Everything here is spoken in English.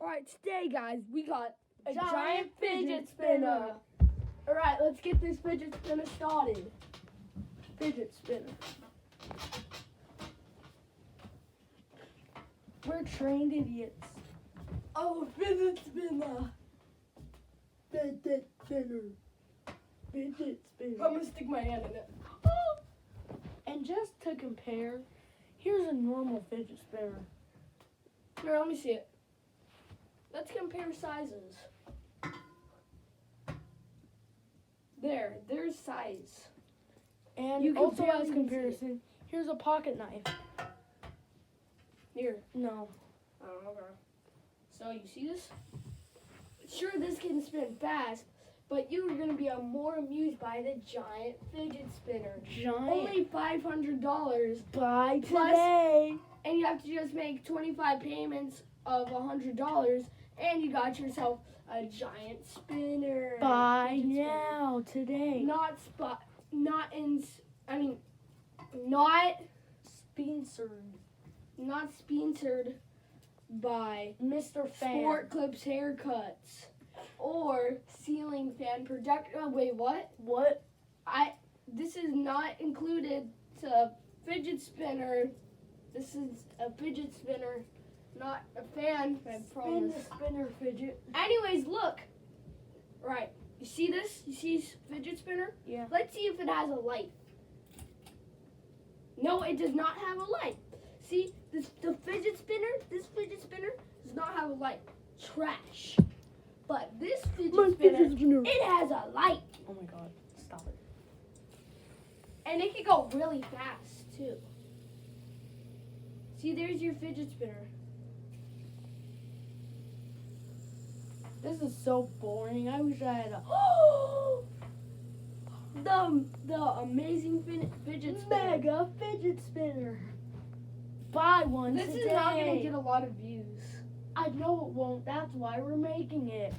Alright, today guys, we got a Giant giant fidget fidget spinner. spinner. Alright, let's get this fidget spinner started. Fidget spinner. We're trained idiots. Oh, fidget spinner. Fidget spinner. Fidget spinner. I'm gonna stick my hand in it. And just to compare, here's a normal fidget spinner. Here, let me see it. Let's compare sizes. There's size. And You can also barely as see comparison, here's a pocket knife. Here. No. Oh, okay. So you see this? Sure, this can spin fast, but you're gonna be more amused by the giant fidget spinner. Giant. Only $500. Buy Plus- today. And you have to just make 25 payments of $100, and you got yourself a giant spinner. Buy Fidget spinner. now today. Not sponsored by Mr. Fan. Sport Clips Haircuts or Ceiling Fan Projector. Oh, wait, what? What? This is not included to fidget spinner. This is a fidget spinner, not a fan. I Spin promise. the spinner fidget. Anyways, look. Right. You see this? You see fidget spinner? Yeah. Let's see if it has a light. No, it does not have a light. See, this fidget spinner does not have a light. Trash. But this fidget spinner, it has a light. Oh my god. Stop it. And it can go really fast, too. See, there's your fidget spinner. This is so boring. I wish I had a The amazing fidget spinner. mega fidget spinner. Buy one This today. is not going to get a lot of views. I know it won't. That's why we're making it.